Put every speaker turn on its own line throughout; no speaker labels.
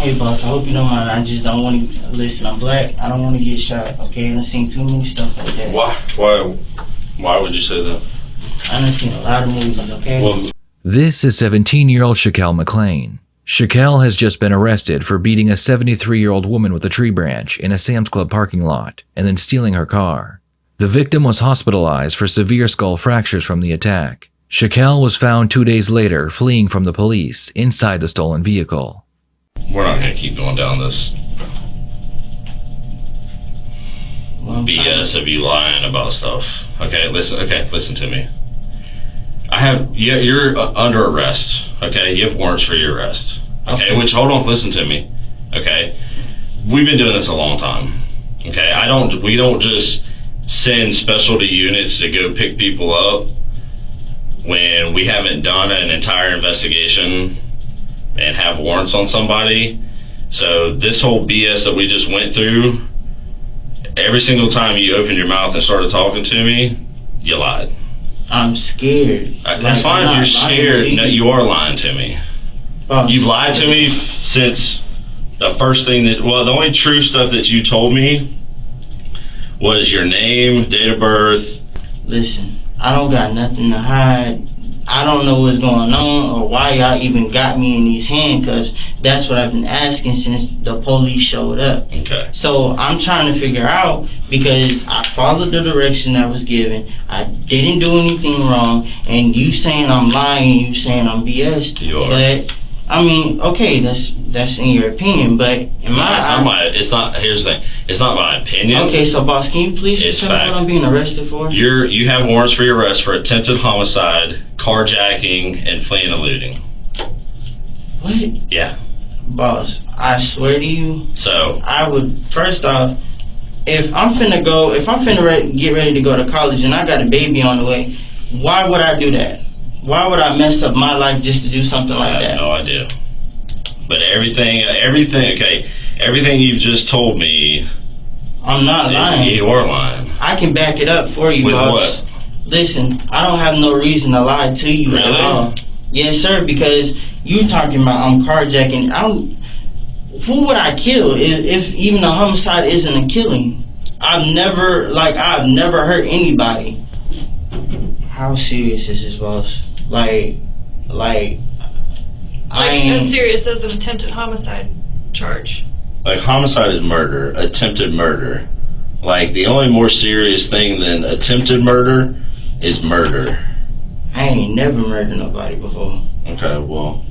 Hey boss, I hope you don't mind. I just don't want to listen. I'm black. I don't want to get shot. Okay, I've seen too many stuff like that.
Why would you say that?
I've seen a lot of movies. Okay.
Well, this is 17-year-old Shakel McClain. Shakel has just been arrested for beating a 73-year-old woman with a tree branch in a Sam's Club parking lot and then stealing her car. The victim was hospitalized for severe skull fractures from the attack. Shakel was found 2 days later fleeing from the police inside the stolen vehicle.
We're not going to keep going down this BS of you lying about stuff. Okay, listen to me. You're under arrest. Okay, you have warrants for your arrest. Okay, which, hold on, listen to me. Okay, we've been doing this a long time. Okay, we don't just send specialty units to go pick people up when we haven't done an entire investigation and have warrants on somebody. So this whole BS that we just went through, every single time you opened your mouth and started talking to me, you lied.
I'm scared.
That's fine if you're scared. No, you are lying to me. You've lied to me since the first thing the only true stuff that you told me was your name, date of birth.
Listen, I don't got nothing to hide. I don't know what's going on or why y'all even got me in these handcuffs. That's what I've been asking since the police showed up.
Okay.
So I'm trying to figure out, because I followed the direction that was given. I didn't do anything wrong, and you saying I'm lying, you saying I'm BS.
You are.
But I mean, okay, that's in your opinion, but in my
it's not. Here's the thing. It's not my opinion.
Okay, so boss, can you please just tell me what I'm being arrested for?
You have warrants for your arrest for attempted homicide, carjacking, and fleeing and looting.
What?
Yeah.
Boss, I swear to you.
So
I would, first off, if I'm finna get ready to go to college and I got a baby on the way, why would I do that? Why would I mess up my life just to do something like that?
I have no idea. But everything you've just told me,
I'm not lying.
You are lying.
I can back it up for you,
with
boss.
What?
Listen, I don't have no reason to lie to you
really?
at all. Yes, sir, because you talking about I'm carjacking. Who would I kill if even a homicide isn't a killing? I've never hurt anybody. How serious is this, boss? Like
as serious as an attempted homicide charge.
Like, homicide is murder, attempted murder. Like, the only more serious thing than attempted murder is murder.
I ain't never murdered nobody before.
Okay, well.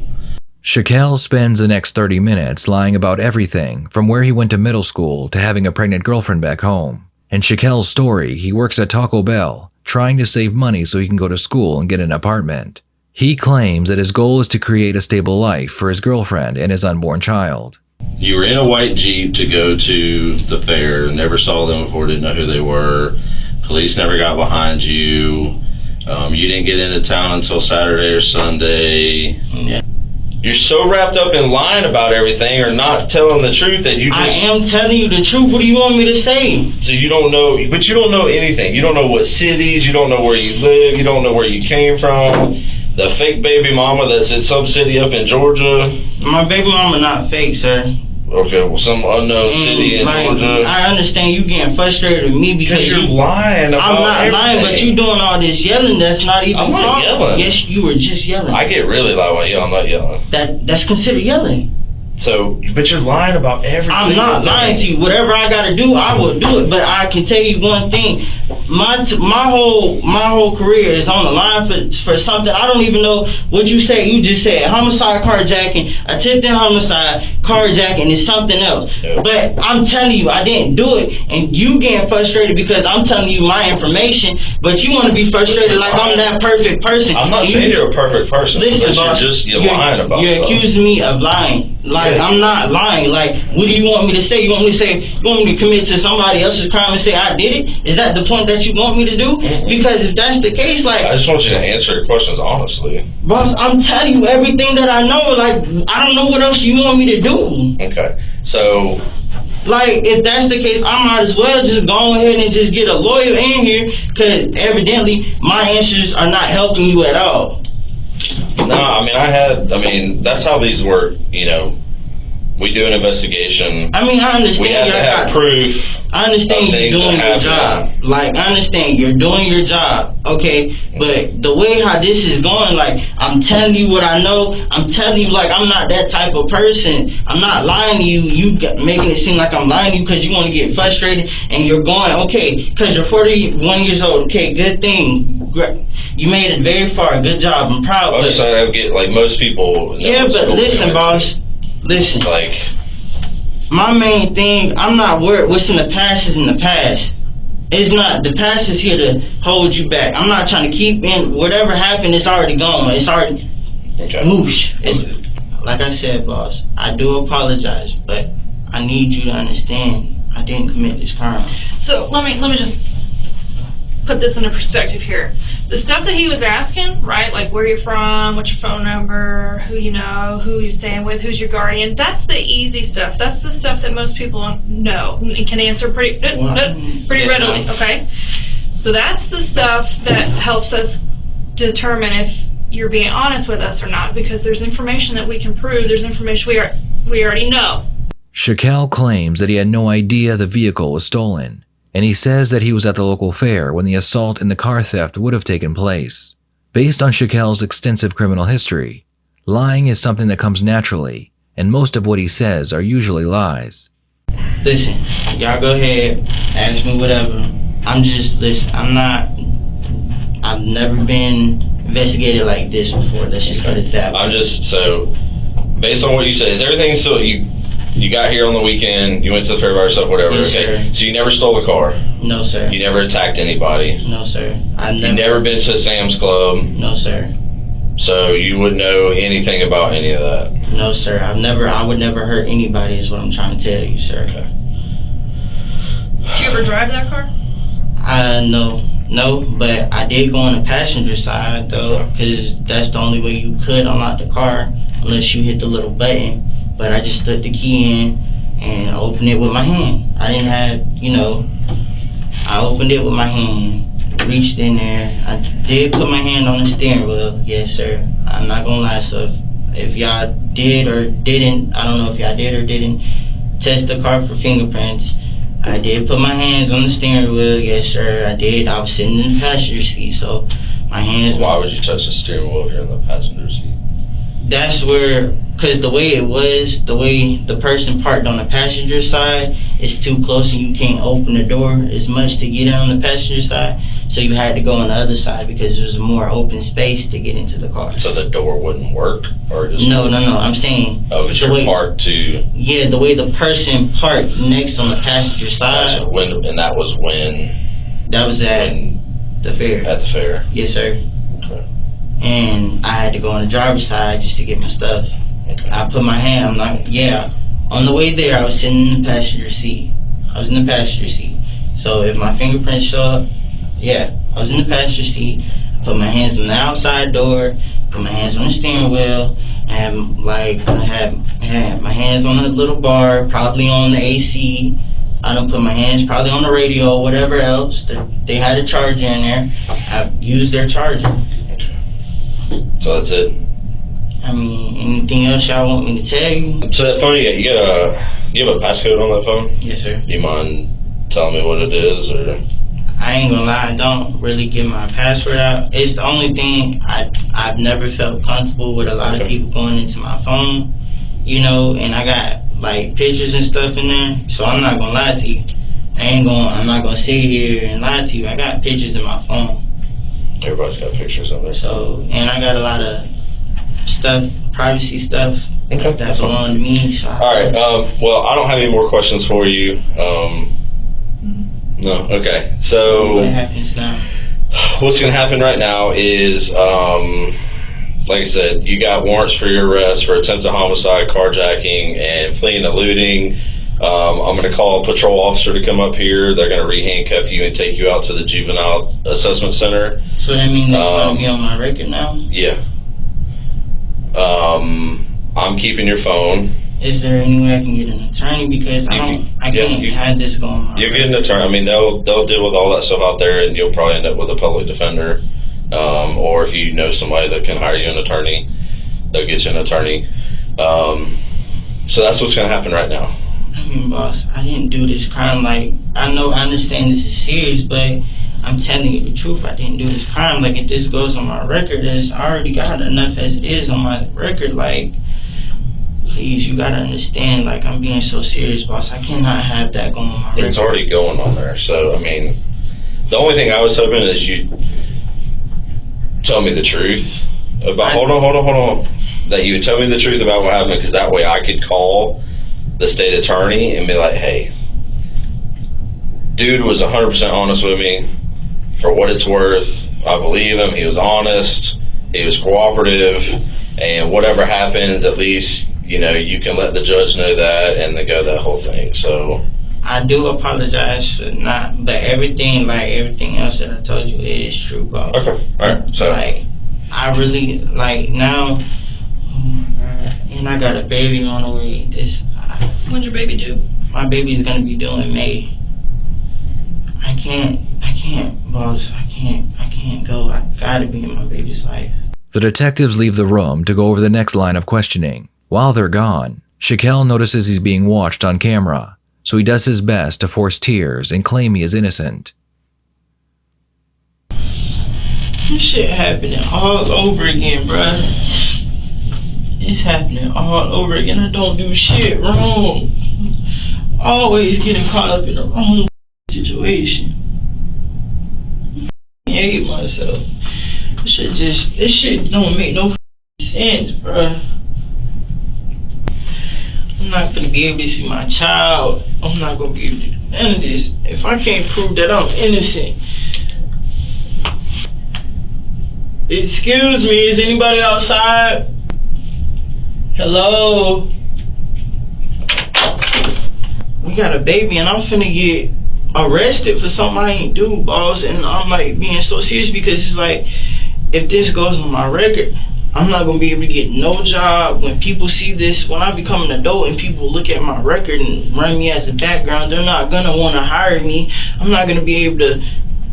Shakel spends the next 30 minutes lying about everything from where he went to middle school to having a pregnant girlfriend back home. In Shakel's story, he works at Taco Bell, trying to save money so he can go to school and get an apartment. He claims that his goal is to create a stable life for his girlfriend and his unborn child.
You were in a white Jeep to go to the fair, never saw them before, didn't know who they were. Police never got behind you. You didn't get into town until Saturday or Sunday.
Yeah.
You're so wrapped up in lying about everything or not telling the truth that you just...
I am telling you the truth. What do you want me to say?
So you don't know, but you don't know anything. You don't know what cities, you don't know where you live, you don't know where you came from. The fake baby mama that's in some city up in Georgia.
My baby mama not fake, sir.
Okay, well, some unknown city in Georgia.
I understand you getting frustrated with me because
you're lying about
I'm not
everything.
lying, but you doing all this yelling that's not even
I'm not yelling.
Yes, you were just yelling.
I get really loud when I yell. I'm not yelling.
That's considered yelling.
So, but you're lying about everything.
I'm not lying to you. Whatever I gotta do, I will do it. But I can tell you one thing: my whole career is on the line for something. I don't even know what you said. You just said homicide, carjacking, attempted homicide, carjacking is something else.
Yeah.
But I'm telling you, I didn't do it, and you getting frustrated because I'm telling you my information. But you want to be frustrated like I'm that perfect person.
I'm not saying you're a perfect person.
Listen, boss,
you're lying about
you're
stuff.
accusing me of lying. Like, I'm not lying. Like, what do you want me to say? You want me to commit to somebody else's crime and say I did it? Is that the point that you want me to do?
Mm-hmm.
Because if that's the case, like...
I just want you to answer your questions honestly.
Boss, I'm telling you everything that I know. Like, I don't know what else you want me to do.
Okay, so...
Like, if that's the case, I might as well just go ahead and just get a lawyer in here, because evidently my answers are not helping you at all.
No, I mean, that's how these work, you know. we do an investigation.
I mean, I understand.
We have to have proof.
I understand you're doing your job. Like, I understand you're doing your job, okay? But the way how this is going, like, I'm telling you what I know. I'm telling you, like, I'm not that type of person. I'm not lying to you. Making it seem like I'm lying to you because you want to get frustrated and you're going, okay, because you're 41 years old. Okay, good thing. You made it very far. Good job. I'm proud.
I'm just saying, I get, like, most people.
Yeah, but listen, boss. Listen.
Like,
my main thing, I'm not worried. What's in the past is in the past. It's not, the past is here to hold you back. I'm not trying to keep in, whatever happened, it's already gone. It's already, whoosh. Like I said, boss, I do apologize, but I need you to understand I didn't commit this crime.
So let me just put this into perspective here. The stuff that he was asking, right, like where you're from, what's your phone number, who you know, who you're staying with, who's your guardian, that's the easy stuff. That's the stuff that most people know and can answer pretty readily, okay? So that's the stuff that helps us determine if you're being honest with us or not, because there's information that we can prove, there's information we already know.
Shakel claims that he had no idea the vehicle was stolen, and he says that he was at the local fair when the assault and the car theft would have taken place. Based on Shakel's extensive criminal history, lying is something that comes naturally, and most of what he says are usually lies.
Listen, y'all go ahead, ask me whatever. I've never been investigated like this before. Let's just put it that way.
So, based on what you said, is everything still, you got here on the weekend, you went to the fair by yourself, whatever,
yes,
okay?
Sir.
So you never stole a car?
No, sir.
You never attacked anybody?
No, sir.
You've never been to Sam's Club?
No, sir.
So you wouldn't know anything about any of that?
No, sir. I would never hurt anybody is what I'm trying to tell you, sir.
Okay.
Did you ever drive that car?
No, but I did go on the passenger side, though, because that's the only way you could unlock the car, unless you hit the little button. But I just stuck the key in and opened it with my hand. I didn't have, I opened it with my hand, reached in there. I did put my hand on the steering wheel, yes, sir. I'm not gonna lie, so if y'all did or didn't, I don't know if y'all did or didn't test the car for fingerprints, I did put my hands on the steering wheel, yes, sir, I did. I was sitting in the passenger seat, so my hands...
Why would you touch the steering wheel if you're in the passenger seat?
That's where, because the way the person parked on the passenger side is too close and you can't open the door as much to get in on the passenger side. So you had to go on the other side because there's more open space to get into the car.
So the door wouldn't work? Or just
No. I'm saying...
Oh, because you're parked to...
Yeah, the way the person parked next on the passenger side.
And that was when?
That was at the fair.
At the fair?
Yes, sir.
Okay.
And I had to go on the driver's side just to get my stuff.
Okay.
I put my hand, on the way there I was sitting in the passenger seat. I was in the passenger seat. So if my fingerprints show up, I was in the passenger seat. I put my hands on the outside door, put my hands on the steering wheel, and I had my hands on a little bar, probably on the AC. I done put my hands probably on the radio, whatever else. They had a charger in there. I used their charger.
So that's it?
I mean, anything else y'all want me to tell you?
So that phone, you have a passcode on that phone?
Yes, sir.
Do you mind telling me what it is, or?
I ain't gonna lie, I don't really give my password out. It's the only thing I've never felt comfortable with a lot of people going into my phone, and I got like pictures and stuff in there, so I'm not gonna lie to you. I'm not gonna sit here and lie to you. I got pictures in my phone.
Everybody's got pictures on there.
So, and I got a lot of stuff, privacy stuff,
okay,
that belong to me. So
Alright, well, I don't have any more questions for you. No, okay. So,
what happens now?
What's going to happen right now is, like I said, you got warrants for your arrest for attempted homicide, carjacking, and fleeing and looting. I'm going to call a patrol officer to come up here. They're going to re-handcuff you and take you out to the juvenile assessment center.
So that means that's going to be on my record now?
Yeah. I'm keeping your phone.
Is there any way I can get an attorney? Because I can't have this going on.
You'll get an attorney. I mean, they'll deal with all that stuff out there, and you'll probably end up with a public defender. Or if you know somebody that can hire you an attorney, they'll get you an attorney. So that's what's going to happen right now.
I mean, boss, I didn't do this crime. Like, I understand this is serious, but I'm telling you the truth. I didn't do this crime. Like, if this goes on my record, I already got enough as it is on my record. Like, please, you gotta understand. Like, I'm being so serious, boss. I cannot have that going on my record.
It's already going on there. So, I mean, the only thing I was hoping is you tell me the truth about. Hold on. That you would tell me the truth about what happened, because that way I could call the state attorney and be like, hey, dude was 100% honest with me. For what it's worth, I believe him. He was honest. He was cooperative. And whatever happens, at least, you can let the judge know that and then go that whole thing. So
I do apologize for not, but everything else that I told you is true, boss.
Okay. All right. So
like, I really now. Oh my God! And I got a baby on the way.
When's your baby due?
My baby's gonna be due in May. I can't, boss. I can't go. I gotta be in my baby's life.
The detectives leave the room to go over the next line of questioning. While they're gone, Shakel notices he's being watched on camera, so he does his best to force tears and claim he is innocent.
This shit happening all over again, bruh. It's happening all over again. I don't do shit wrong. Always getting caught up in the wrong situation. I hate myself. This shit don't make no sense, bruh. I'm not gonna be able to see my child. I'm not gonna be able to do none of this if I can't prove that I'm innocent. Excuse me, is anybody outside? Hello? We got a baby and I'm finna get arrested for something I ain't do, boss. And I'm like being so serious because it's like, if this goes on my record, I'm not gonna be able to get no job. When people see this, when I become an adult and people look at my record and run me as a background, they're not gonna wanna hire me. I'm not gonna be able to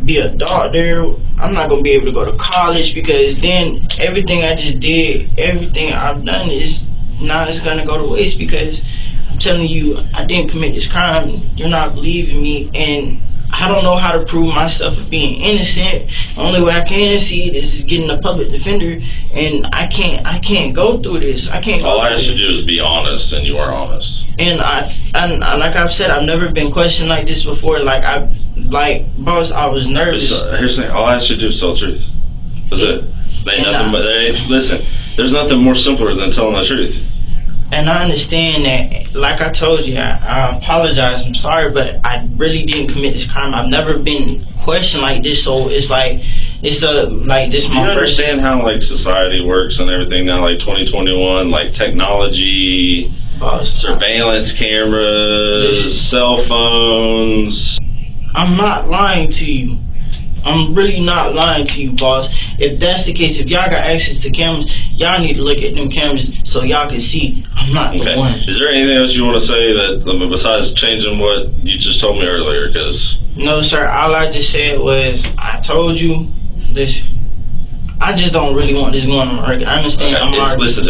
be a doctor. I'm not gonna be able to go to college, because then everything I just did, everything I've done is now it's gonna go to waste, because I'm telling you, I didn't commit this crime. You're not believing me, and I don't know how to prove myself of being innocent. The only way I can see this is getting a public defender, and I can't go through this. I can't.
All I asked you to do is be honest, and you are honest.
And I like I've said, I've never been questioned like this before. Boss, I was nervous.
Here's the thing. All I asked you to do is tell the truth. That's it. Listen. There's nothing more simpler than telling the truth.
And I understand that, like I told you, I apologize, I'm sorry, but I really didn't commit this crime. I've never been questioned like this, so it's like, this my first.
You understand how society works and everything now, 2021, technology, surveillance cameras, cell phones.
I'm not lying to you. I'm really not lying to you, boss. If that's the case, if y'all got access to cameras, y'all need to look at them cameras so y'all can see I'm not the one.
Is there anything else you want to say that besides changing what you just told me earlier? Because
no, sir. All I just said was I told you this. I just don't really want this going on my record. I understand.
Okay,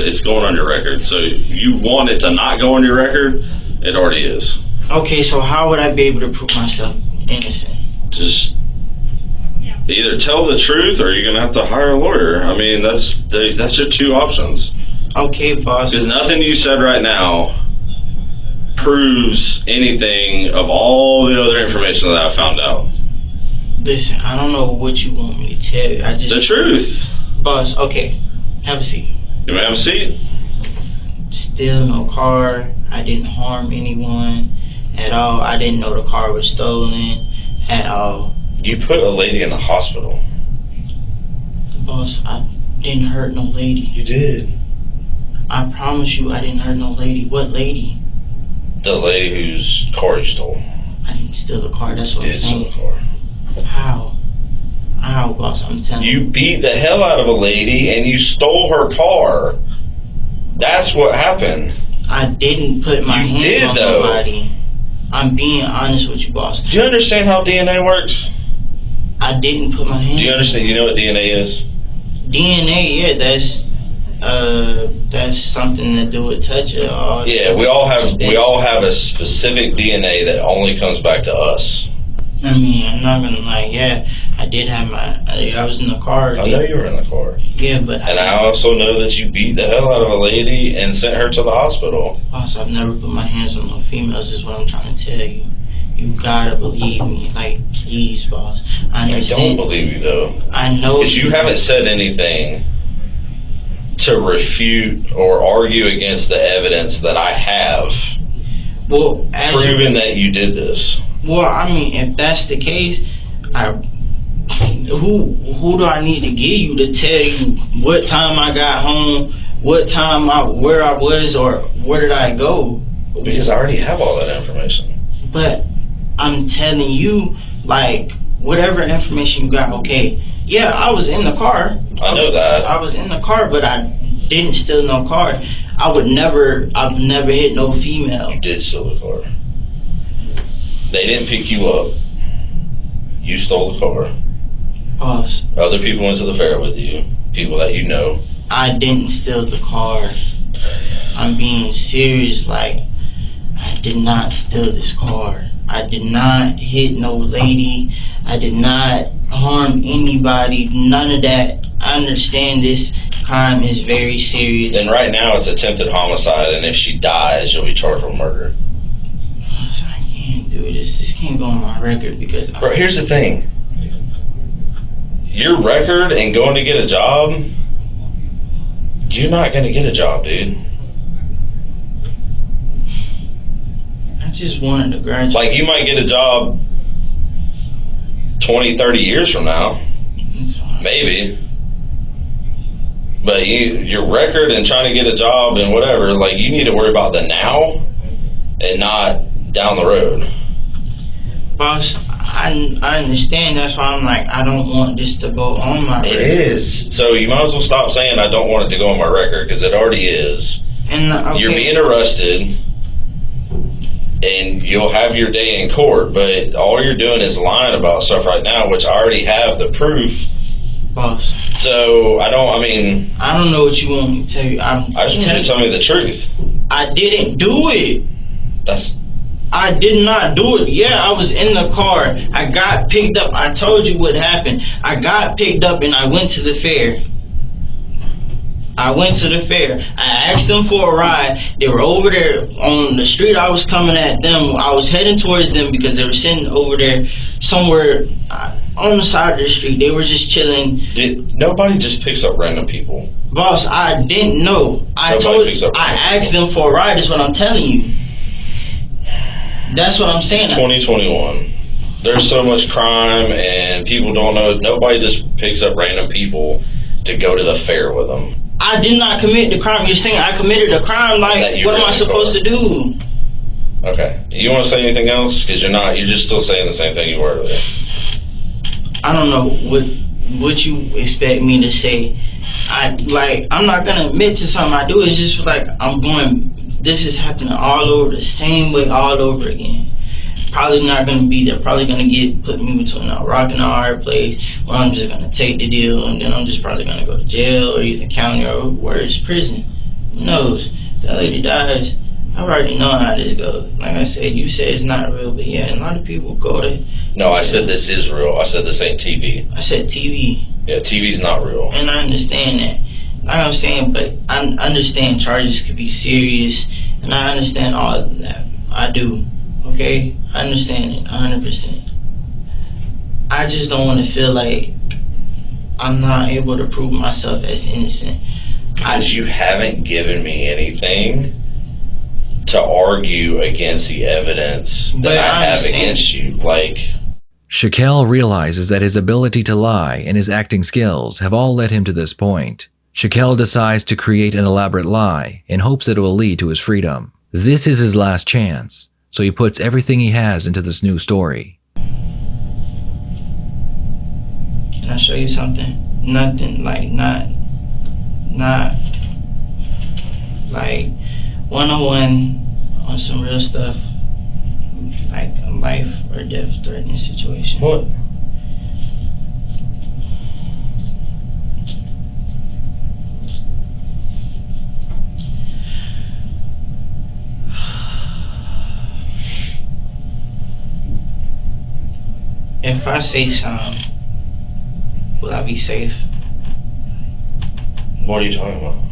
it's going on your record. So if you want it to not go on your record, it already is.
Okay, so how would I be able to prove myself innocent?
Just either tell the truth or you're going to have to hire a lawyer. I mean, that's your two options.
Okay, boss.
Because nothing you said right now proves anything of all the other information that I found out.
Listen, I don't know what you want me to tell you.
The truth.
Boss, okay. Have a seat.
You may have a seat.
Still no car. I didn't harm anyone at all. I didn't know the car was stolen at all.
You put a lady in the hospital.
Boss, I didn't hurt no lady.
You did.
I promise you I didn't hurt no lady. What lady?
The lady whose car you stole.
I didn't steal the car, that's what I'm saying.
You stole the car.
How? How, boss? I'm telling you.
You beat the hell out of a lady and you stole her car. That's what happened.
I didn't put my hands on nobody. I'm being honest with you, boss.
Do you understand how DNA works?
I didn't put my hands.
Do you understand? You know what DNA is?
DNA, yeah, That's something to do with touch it all.
Yeah, we all have a specific DNA that only comes back to us.
I mean, I'm not gonna lie. Yeah, I did have I was in the car.
I know you were in the car.
Yeah, but
and I also know that you beat the hell out of a lady and sent her to the hospital.
Boss, I've never put my hands on no females. Is what I'm trying to tell you. You gotta believe me, like, please, boss. I understand.
I don't believe you though.
I know.
Because you haven't said anything to refute or argue against the evidence that I have.
Well,
proven that you did this.
Well, I mean, if that's the case, who do I need to get you to tell you what time I got home, where I was, or where did I go?
Because I already have all that information.
But I'm telling you, like, whatever information you got, okay. Yeah, I was in the car.
I know that.
I was in the car, but I didn't steal no car. I've never hit no female.
You did steal the car. They didn't pick you up. You stole the car.
Boss.
Other people went to the fair with you. People that you know.
I didn't steal the car. I'm being serious. Like, I did not steal this car. I did not hit no lady. I did not harm anybody. None of that. I understand this crime is very serious.
And right now it's attempted homicide, and if she dies, you'll be charged with murder.
I can't do this. This can't go on my record because...
Bro, here's the thing. Your record and going to get a job, you're not going to get a job, dude.
I just wanted to graduate.
Like, you might get a job 20, 30 years from now.
That's fine.
Maybe. But your record and trying to get a job and whatever, like, you need to worry about the now and not down the road.
Boss, I understand. That's why I'm like, I don't want this to go on my record.
It is. So you might as well stop saying I don't want it to go on my record, because it already is.
And okay.
You're being arrested, and you'll have your day in court, but all you're doing is lying about stuff right now, which I already have the proof.
Boss.
So, I don't know
what you want me to tell you.
I just want you to tell me the truth.
I didn't do it. I did not do it. Yeah, I was in the car. I got picked up. I told you what happened. I got picked up and I went to the fair. I asked them for a ride. They were over there on the street. I was coming at them. I was heading towards them because they were sitting over there somewhere on the side of the street. They were just chilling.
Nobody just picks up random people.
Boss, I didn't know. I asked them for a ride is what I'm telling you. That's what I'm saying.
It's 2021. There's so much crime and people don't know. Nobody just picks up random people to go to the fair with them.
I did not commit the crime. You're saying I committed a crime. Like, what am I supposed to do?
Okay. You want to say anything else? Because you're just still saying the same thing you were earlier.
I don't know what you expect me to say. I'm not gonna admit to something I do. It's just like this is happening all over the same way all over again. Probably not gonna be there. Probably gonna put me between a rock and a hard place where I'm just gonna take the deal and then I'm just probably gonna go to jail or either county or worse, prison. Who knows? That lady dies. I already know how this goes. Like I said, you say it's not real, but yeah, a lot of people go to...
No, I said this is real. I said this ain't TV.
I said TV.
Yeah, TV's not real.
And I understand that. Like I'm saying, but I understand charges could be serious, and I understand all of that. I do. Okay? I understand it 100%. I just don't want to feel like I'm not able to prove myself as innocent.
Because you haven't given me anything to argue against the evidence that I have against you. Like,
Shakel realizes that his ability to lie and his acting skills have all led him to this point. Shakel decides to create an elaborate lie in hopes that it will lead to his freedom. This is his last chance, so he puts everything he has into this new story.
Can I show you something? Nothing, like, not like 101 on some real stuff, like a life or death threatening situation.
What?
If I say something, will I be safe?
What are you talking about?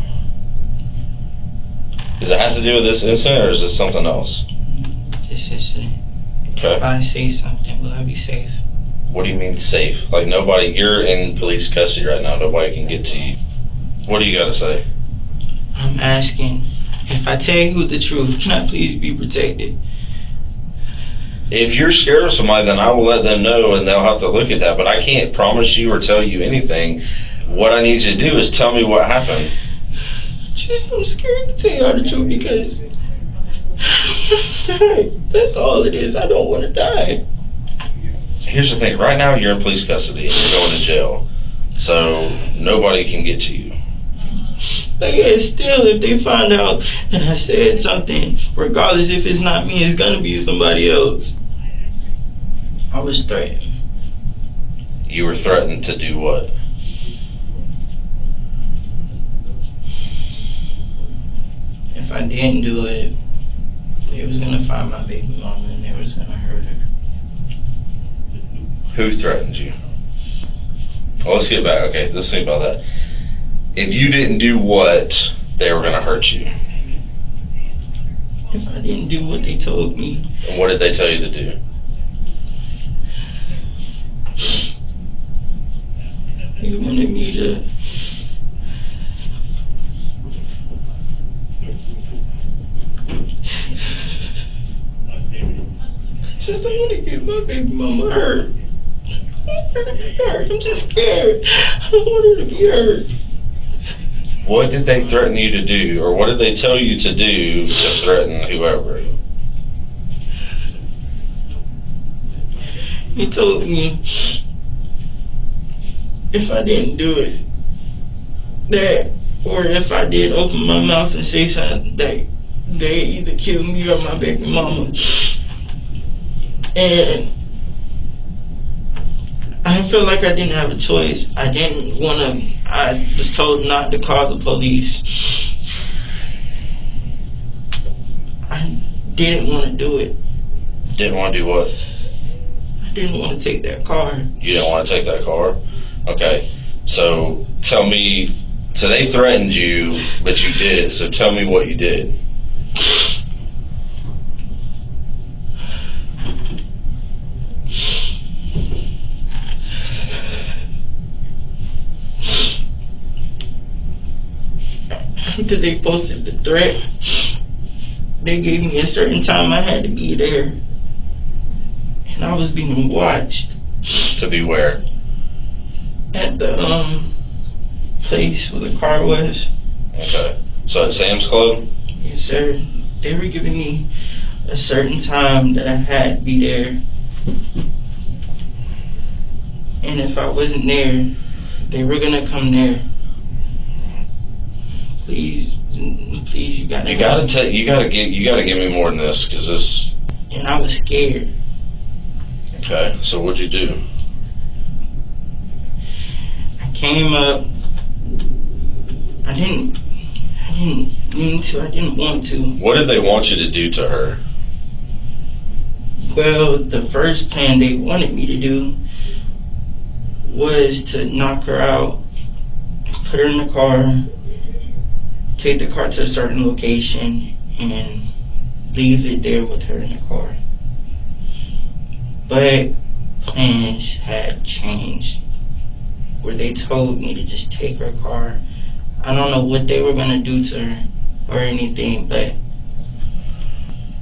Does it have to do with this incident, or is this something else?
This is it. If
Okay.
I say something, will I be safe?
What do you mean safe? Like nobody, you're in police custody right now, nobody can get to you. What do you gotta say?
I'm asking, if I tell you the truth, can I please be protected?
If you're scared of somebody, then I will let them know and they'll have to look at that. But I can't promise you or tell you anything. What I need you to do is tell me what happened.
I'm scared to tell y'all the truth because that's all it is. I don't want to die.
Here's the thing. Right now, you're in police custody and you're going to jail. So nobody can get to you.
Like, yeah, still, if they find out that I said something, regardless if it's not me, it's gonna be somebody else. I was threatened.
You were threatened to do what?
If I didn't do it, they was gonna find my baby mama and they was gonna hurt her.
Who threatened you? Well, let's get back. Okay, let's think about that. If you didn't do what, they were going to hurt you.
If I didn't do what they told me.
And what did they tell you to do?
They wanted me to just don't want to get my baby mama hurt. I don't want her to be hurt. I'm just scared. I don't want her to be hurt.
What did they threaten you to do, or what did they tell you to do to threaten whoever?
He told me if I didn't do it, that, or if I did open my mouth and say something, that they either kill me or my baby mama. And I felt like I didn't have a choice. I didn't want to. I was told not to call the police. I didn't want to do it.
Didn't want to do what?
I didn't want to take that car.
You didn't want to take that car? Okay. So tell me, so they threatened you, but you did it. So tell me what you did.
After they posted the threat, they gave me a certain time I had to be there. And I was being watched.
To be where?
At the place where the car was.
Okay. So at Sam's Club?
Yes, sir. They were giving me a certain time that I had to be there. And if I wasn't there, they were gonna come there. Please, you gotta.
You gotta give me more than this, cause this.
And I was scared.
Okay. So what'd you do?
I came up. I didn't mean to. I didn't want to.
What did they want you to do to her?
Well, the first plan they wanted me to do was to knock her out, put her in the car, take the car to a certain location, and leave it there with her in the car. But plans had changed, where they told me to just take her car. I don't know what they were gonna do to her or anything, but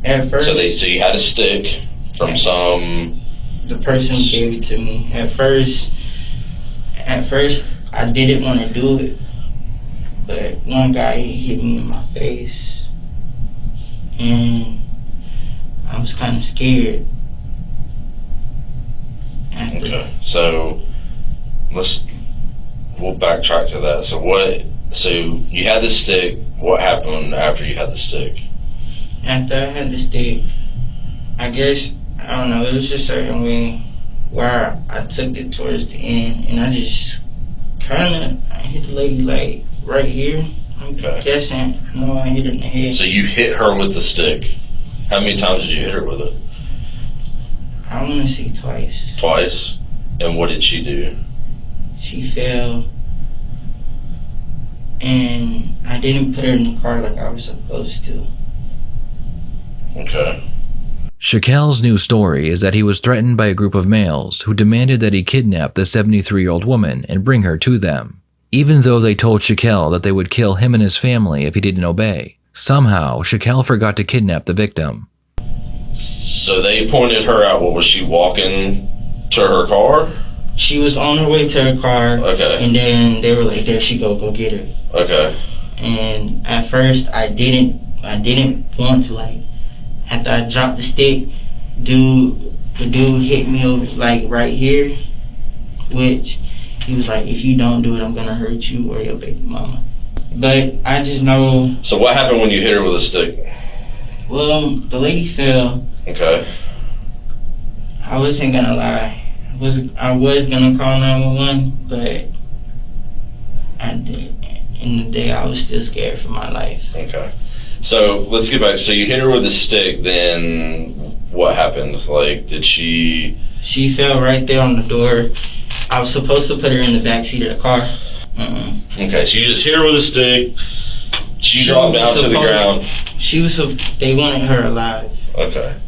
at first.
So you had a stick from
the person who gave it to me. At first, I didn't want to do it, but one guy hit me in my face, and I was kind of scared.
Okay, so we'll backtrack to that. So you had the stick. What happened after you had the stick?
After I had the stick, I guess, I don't know, it was just a certain way where I took it towards the end, and I just I hit the lady like right here. I'm guessing. I know I hit her in the head.
So you hit her with the stick. How many times did you hit her with it?
I want to say twice.
Twice? And what did she do?
She fell, and I didn't put her in the car like I was supposed to.
Okay.
Shakel's new story is that he was threatened by a group of males who demanded that he kidnap the 73-year-old woman and bring her to them. Even though they told Shakel that they would kill him and his family if he didn't obey, somehow Shakel forgot to kidnap the victim.
So they pointed her out. What, was she walking to her car?
She was on her way to her car.
Okay.
And then they were like, there she go get her.
Okay.
And at first I didn't want to, like, after I dropped the stick, the dude hit me over, like, right here, which he was like, if you don't do it, I'm gonna hurt you or your baby mama. But I just know.
So what happened when you hit her with a stick?
Well, the lady fell.
Okay.
I wasn't gonna lie. I was gonna call 911, but I did. In the day, I was still scared for my life.
Okay. So let's get back. So you hit her with a stick. Then what happened? Like, did she?
She fell right there on the door. I was supposed to put her in the back seat of the car.
Okay. So you just hit her with a stick. She dropped down to the ground.
They wanted her alive.
Okay.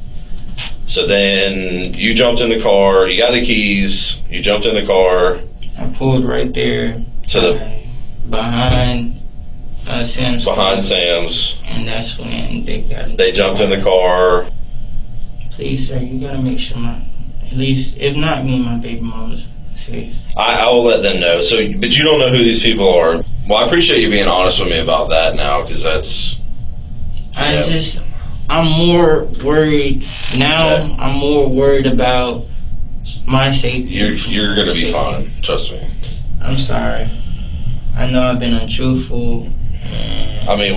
So then you jumped in the car. You got the keys. You jumped in the car.
I pulled right there
To the
behind Sam's.
Behind Sam's.
And that's when they
jumped in the car.
Please, sir, you gotta make sure at least, if not me and my baby mama's safe.
I will let them know. So, but you don't know who these people are. Well, I appreciate you being honest with me about that now, because that's.
I'm more worried now.
Yeah.
I'm more worried about my safety.
You're gonna be fine. Trust me.
I'm sorry. I know I've been untruthful.
I mean,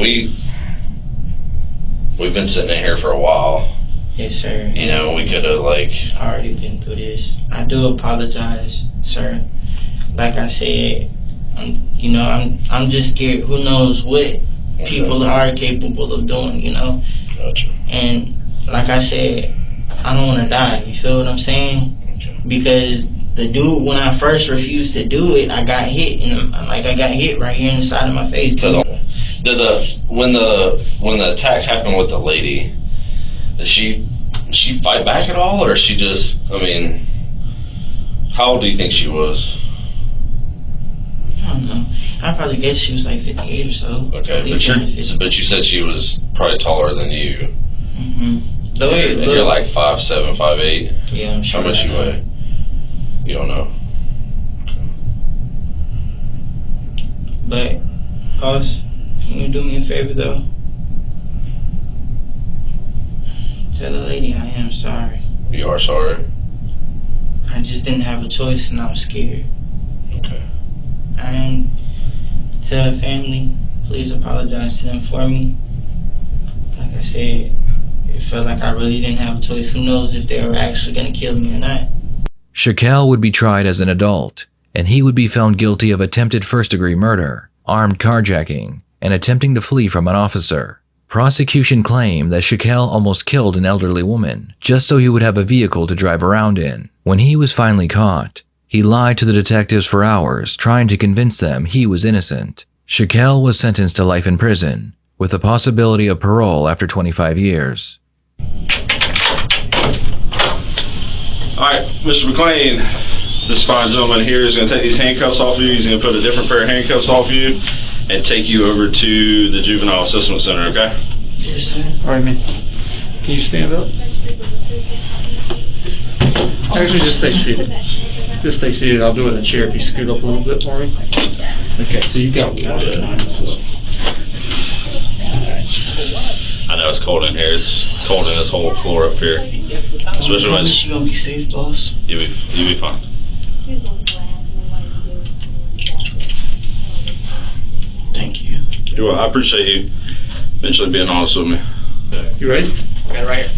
we've been sitting in here for a while.
Yes, sir.
You know, we could have
already been through this. I do apologize, sir. Like I said, I'm just scared. Who knows what people are capable of doing, you know?
Gotcha.
And like I said, I don't want to die. You feel what I'm saying?
Okay.
Because the dude, when I first refused to do it, I got hit, I got hit right here in the side of my face.
When the attack happened with the lady, did she fight back at all, or she just? I mean, how old do you think she was?
I don't know. I probably guess she was like 58 or so.
Okay, but you said she was probably taller than you.
Mm-hmm.
You're like 5'7", 5'8".
Yeah, I'm sure.
How much you weigh? You don't know.
But, boss, can you do me a favor though? Tell the lady I am sorry.
You are sorry?
I just didn't have a choice and I was scared.
Okay.
And tell her family, please apologize to them for me. Like I said, it felt like I really didn't have a choice. Who knows if they were actually going to kill me or not.
Shakel would be tried as an adult, and he would be found guilty of attempted first-degree murder, armed carjacking, and attempting to flee from an officer. Prosecution claimed that Shakel almost killed an elderly woman just so he would have a vehicle to drive around in. When he was finally caught, he lied to the detectives for hours, trying to convince them he was innocent. Shakel was sentenced to life in prison, with the possibility of parole after 25 years.
Alright, Mr. McClain, this fine gentleman here is going to take these handcuffs off you. He's going to put a different pair of handcuffs off you and take you over to the Juvenile Assessment Center, okay?
Yes, sir.
Alright, man. Can you stand up? Actually, just stay seated. Just stay seated. I'll do it in a chair if you scoot up a little bit for me. Okay, so you got one.
I know it's cold in here. It's cold in this whole floor up here. Especially when
you gonna be safe, boss.
You'll be fine.
Thank you.
You're welcome. I appreciate you eventually being honest with me.
You ready?
I got it right here.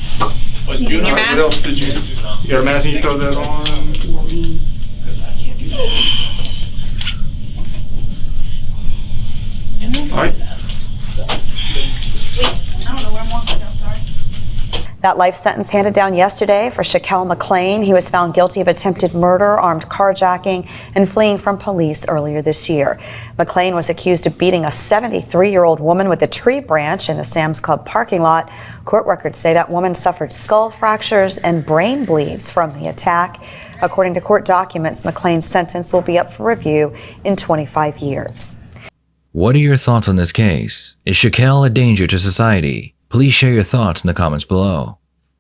What else did you? You got a mask and you throw that on for me? Alright.
I don't know where I'm walking, I'm sorry.
That life sentence handed down yesterday for Shakel McClain. He was found guilty of attempted murder, armed carjacking, and fleeing from police earlier this year. McClain was accused of beating a 73-year-old woman with a tree branch in the Sam's Club parking lot. Court records say that woman suffered skull fractures and brain bleeds from the attack. According to court documents, McClain's sentence will be up for review in 25 years.
What are your thoughts on this case? Is Shakel a danger to society? Please share your thoughts in the comments below.